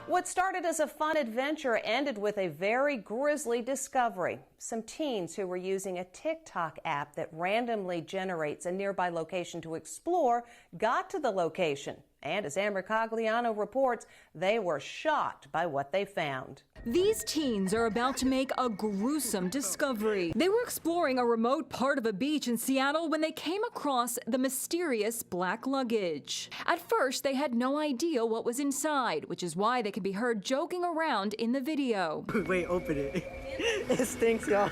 What started as a fun adventure ended with a very grisly discovery. Some teens who were using a TikTok app that randomly generates a nearby location to explore got to the location. And as Amber Cogliano reports, they were shocked by what they found. These teens are about to make a gruesome discovery. They were exploring a remote part of a beach in Seattle when they came across the mysterious black luggage. At first, they had no idea what was inside, which is why they can be heard joking around in the video. Wait, open it. It stinks, y'all.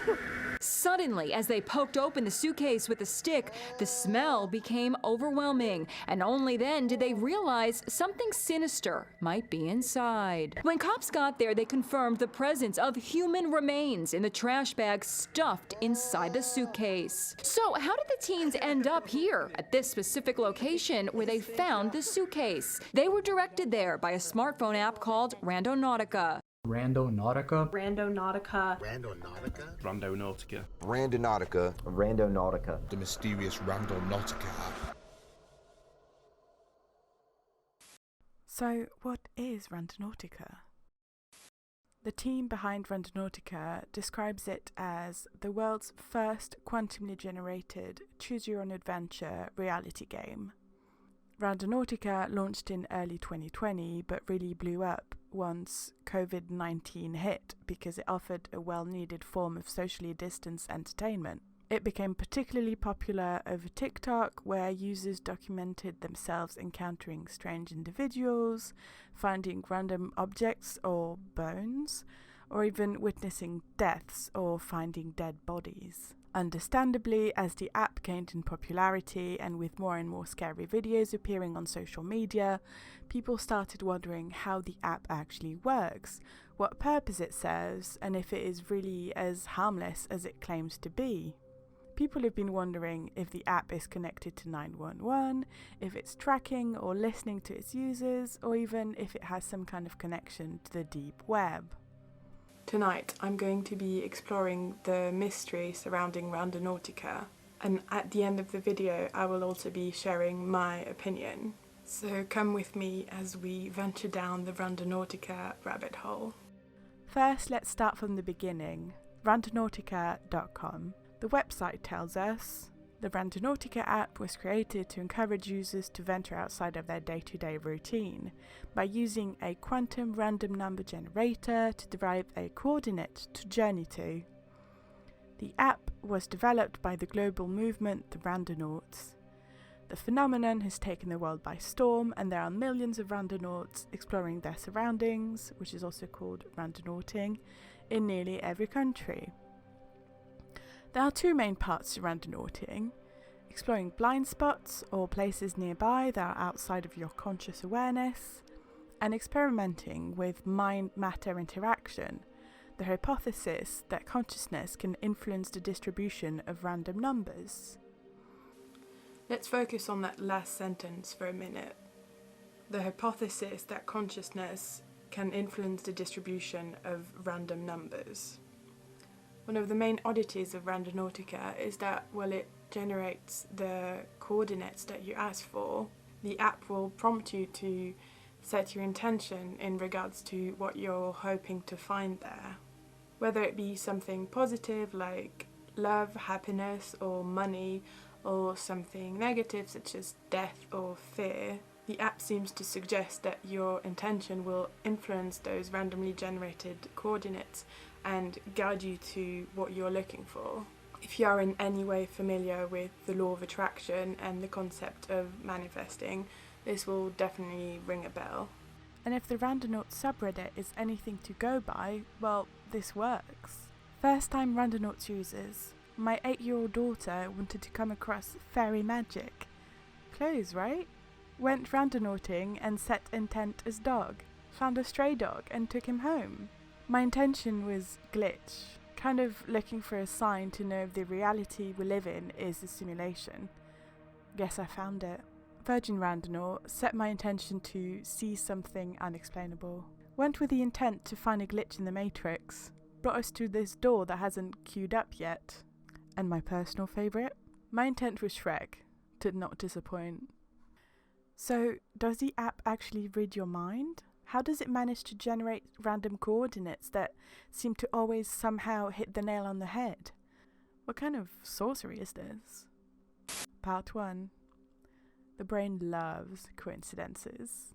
Suddenly, as they poked open the suitcase with a stick, the smell became overwhelming, and only then did they realize something sinister might be inside. When cops got there, they confirmed the presence of human remains in the trash bag stuffed inside the suitcase. So how did the teens end up here, at this specific location where they found the suitcase? They were directed there by a smartphone app called Randonautica. Randonautica? Randonautica. Randonautica? Randonautica. Randonautica. Randonautica. The mysterious Randonautica app. So, what is Randonautica? The team behind Randonautica describes it as the world's first quantumly generated choose-your-own-adventure reality game. Randonautica launched in early 2020 but really blew up once COVID-19 hit because it offered a well-needed form of socially distanced entertainment. It became particularly popular over TikTok, where users documented themselves encountering strange individuals, finding random objects or bones, or even witnessing deaths or finding dead bodies. Understandably, as the app gained in popularity and with more and more scary videos appearing on social media, people started wondering how the app actually works, what purpose it serves, and if it is really as harmless as it claims to be. People have been wondering if the app is connected to 911, if it's tracking or listening to its users, or even if it has some kind of connection to the deep web. Tonight I'm going to be exploring the mystery surrounding Randonautica, and at the end of the video I will also be sharing my opinion. So come with me as we venture down the Randonautica rabbit hole. First, let's start from the beginning. Randonautica.com. The website tells us the Randonautica app was created to encourage users to venture outside of their day-to-day routine by using a quantum random number generator to derive a coordinate to journey to. The app was developed by the global movement the Randonauts. The phenomenon has taken the world by storm, and there are millions of randonauts exploring their surroundings, which is also called randonauting, in nearly every country. There are two main parts to randonauting: exploring blind spots or places nearby that are outside of your conscious awareness, and experimenting with mind-matter interaction, the hypothesis that consciousness can influence the distribution of random numbers. Let's focus on that last sentence for a minute. The hypothesis that consciousness can influence the distribution of random numbers. One of the main oddities of Randonautica is that while it generates the coordinates that you ask for, the app will prompt you to set your intention in regards to what you're hoping to find there. Whether it be something positive like love, happiness, or money, or something negative such as death or fear, the app seems to suggest that your intention will influence those randomly generated coordinates and guide you to what you're looking for. If you are in any way familiar with the law of attraction and the concept of manifesting, this will definitely ring a bell. And if the Randonaut subreddit is anything to go by, well, this works. First time Randonauts users. My 8-year-old daughter wanted to come across fairy magic. Close, right? Went randonauting and set intent as dog. Found a stray dog and took him home. My intention was glitch, kind of looking for a sign to know if the reality we live in is a simulation. Guess I found it. Virgin Randonaut set my intention to see something unexplainable. Went with the intent to find a glitch in the matrix. Brought us to this door that hasn't queued up yet. And my personal favourite? My intent was Shrek. Did not disappoint. So, does the app actually read your mind? How does it manage to generate random coordinates that seem to always somehow hit the nail on the head? What kind of sorcery is this? Part 1. The brain loves coincidences.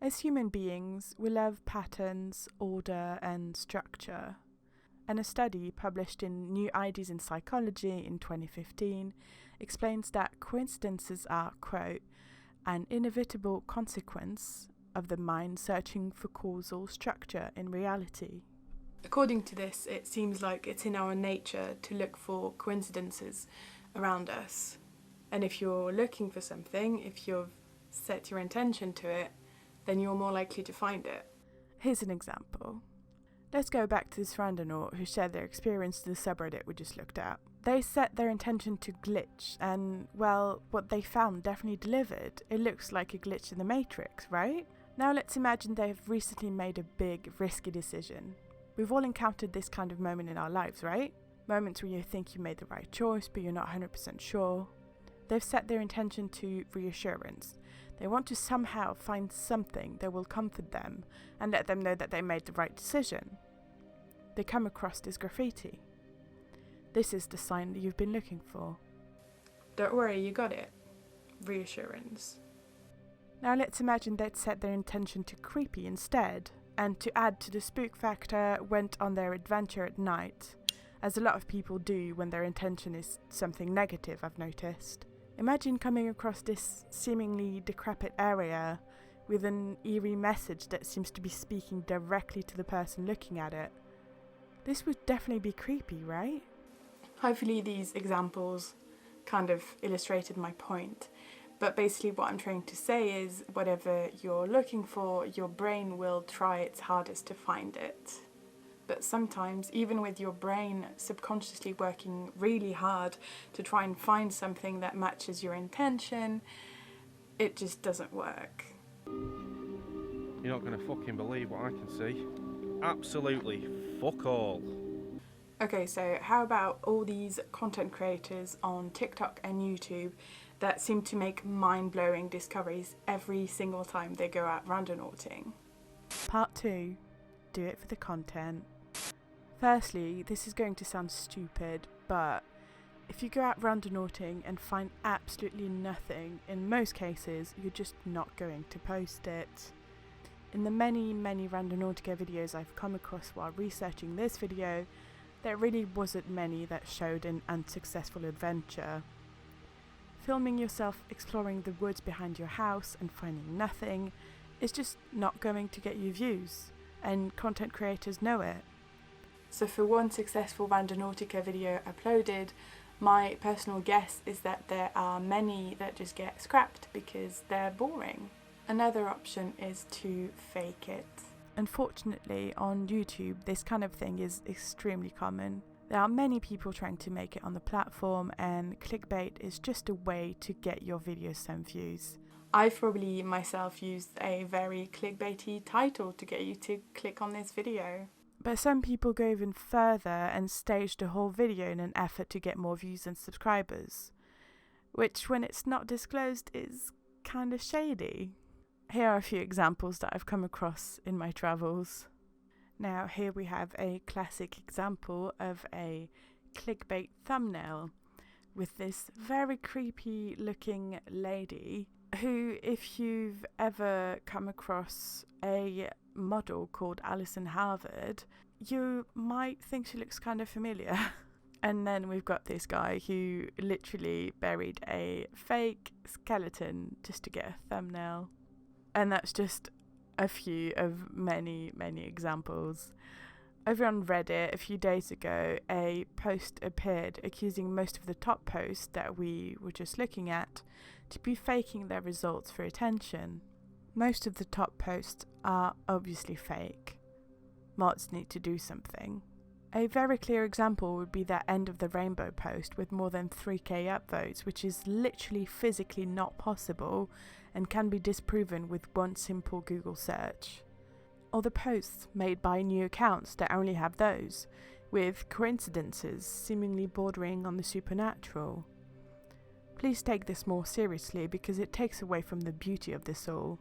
As human beings, we love patterns, order, and structure. And a study published in New Ideas in Psychology in 2015 explains that coincidences are, quote, an inevitable consequence of the mind searching for causal structure in reality. According to this, it seems like it's in our nature to look for coincidences around us. And if you're looking for something, if you've set your intention to it, then you're more likely to find it. Here's an example. Let's go back to this randonaut who shared their experience to the subreddit we just looked at. They set their intention to glitch, and, well, what they found definitely delivered. It looks like a glitch in the Matrix, right? Now let's imagine they've recently made a big, risky decision. We've all encountered this kind of moment in our lives, right? Moments where you think you made the right choice, but you're not 100% sure. They've set their intention to reassurance. They want to somehow find something that will comfort them and let them know that they made the right decision. They come across this graffiti. This is the sign that you've been looking for. Don't worry, you got it. Reassurance. Now let's imagine they'd set their intention to creepy instead, and to add to the spook factor, went on their adventure at night, as a lot of people do when their intention is something negative, I've noticed. Imagine coming across this seemingly decrepit area with an eerie message that seems to be speaking directly to the person looking at it. This would definitely be creepy, right? Hopefully these examples kind of illustrated my point. But basically what I'm trying to say is whatever you're looking for, your brain will try its hardest to find it. But sometimes, even with your brain subconsciously working really hard to try and find something that matches your intention, it just doesn't work. You're not going to fucking believe what I can see. Absolutely fuck all. Okay, so how about all these content creators on TikTok and YouTube that seem to make mind-blowing discoveries every single time they go out randonauting? Part 2. Do it for the content. Firstly, this is going to sound stupid, but if you go out randonauting and find absolutely nothing, in most cases, you're just not going to post it. In the many Randonautica videos I've come across while researching this video, there really wasn't many that showed an unsuccessful adventure. Filming yourself exploring the woods behind your house and finding nothing is just not going to get you views, and content creators know it. So for one successful Randonautica video uploaded, my personal guess is that there are many that just get scrapped because they're boring. Another option is to fake it. Unfortunately, on YouTube, this kind of thing is extremely common. There are many people trying to make it on the platform, and clickbait is just a way to get your videos some views. I've probably myself used a very clickbaity title to get you to click on this video. But some people go even further and stage the whole video in an effort to get more views and subscribers, which, when it's not disclosed, is kind of shady. Here are a few examples that I've come across in my travels. Now, here we have a classic example of a clickbait thumbnail with this very creepy looking lady who, if you've ever come across a model called Alison Harvard, you might think she looks kind of familiar. And then we've got this guy who literally buried a fake skeleton just to get a thumbnail. And that's just a few of many examples. Over on Reddit a few days ago, a post appeared accusing most of the top posts that we were just looking at to be faking their results for attention. Most of the top posts are obviously fake. Mods need to do something. A very clear example would be that End of the Rainbow post with more than 3k upvotes, which is literally physically not possible and can be disproven with one simple Google search. Or the posts made by new accounts that only have those, with coincidences seemingly bordering on the supernatural. Please take this more seriously because it takes away from the beauty of this all.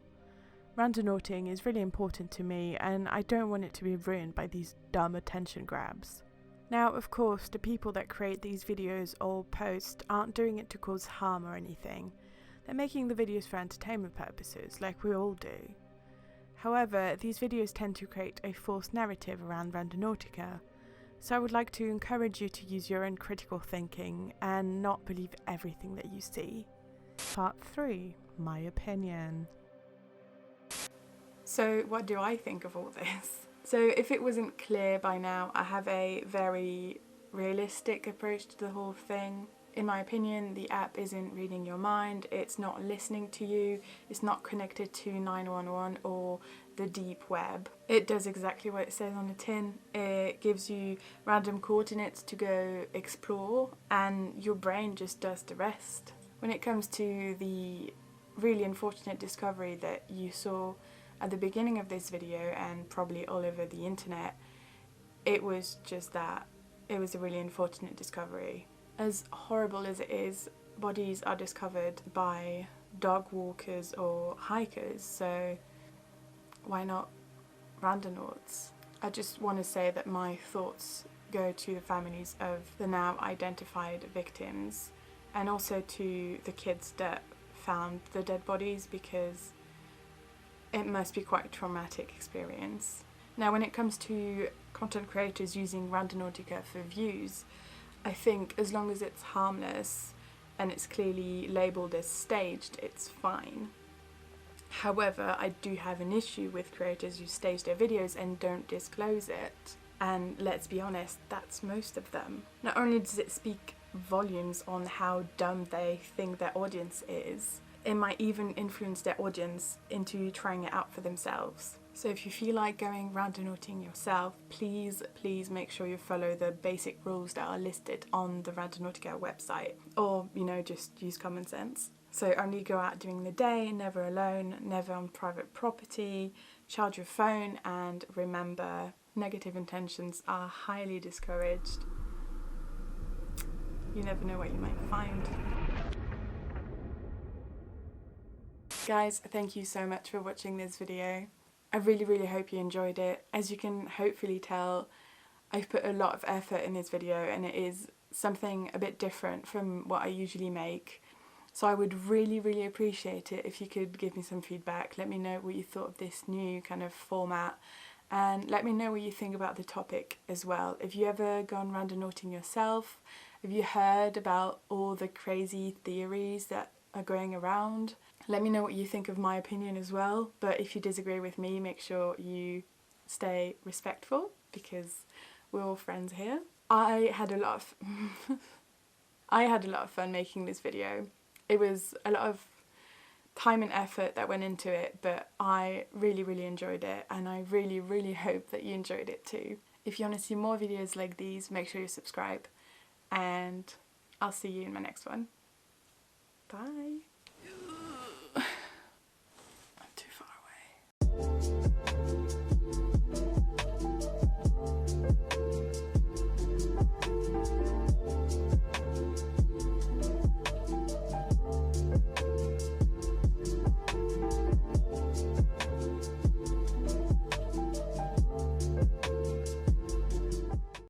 Randonauting is really important to me, and I don't want it to be ruined by these dumb attention grabs. Now, of course, the people that create these videos or post aren't doing it to cause harm or anything. They're making the videos for entertainment purposes, like we all do. However, these videos tend to create a false narrative around Randonautica, so I would like to encourage you to use your own critical thinking and not believe everything that you see. Part 3. My opinion. So what do I think of all this? So if it wasn't clear by now, I have a very realistic approach to the whole thing. In my opinion, the app isn't reading your mind, it's not listening to you, it's not connected to 911 or the deep web. It does exactly what it says on the tin. It gives you random coordinates to go explore, and your brain just does the rest. When it comes to the really unfortunate discovery that you saw at the beginning of this video and probably all over the internet, it was just that. It was a really unfortunate discovery. As horrible as it is, bodies are discovered by dog walkers or hikers, so why not randonauts? I just want to say that my thoughts go to the families of the now identified victims, and also to the kids that found the dead bodies, because it must be quite a traumatic experience. Now, when it comes to content creators using Randonautica for views, I think as long as it's harmless and it's clearly labelled as staged, it's fine. However, I do have an issue with creators who stage their videos and don't disclose it. And let's be honest, that's most of them. Not only does it speak volumes on how dumb they think their audience is, it might even influence their audience into trying it out for themselves. So if you feel like going randonauting yourself, please make sure you follow the basic rules that are listed on the Randonautica website, or just use common sense. So only go out during the day, never alone, never on private property, charge your phone, and remember, negative intentions are highly discouraged. You never know what you might find. Guys, thank you so much for watching this video. I really hope you enjoyed it. As you can hopefully tell, I've put a lot of effort in this video, and it is something a bit different from what I usually make. So I would really appreciate it if you could give me some feedback. Let me know what you thought of this new kind of format, and let me know what you think about the topic as well. Have you ever gone randonauting yourself? Have you heard about all the crazy theories that are going around? Let me know what you think of my opinion as well, but if you disagree with me, make sure you stay respectful, because we're all friends here. I had a lot of fun making this video. It was a lot of time and effort that went into it, but I really enjoyed it, and I really hope that you enjoyed it too. If you want to see more videos like these, make sure you subscribe, and I'll see you in my next one. Bye!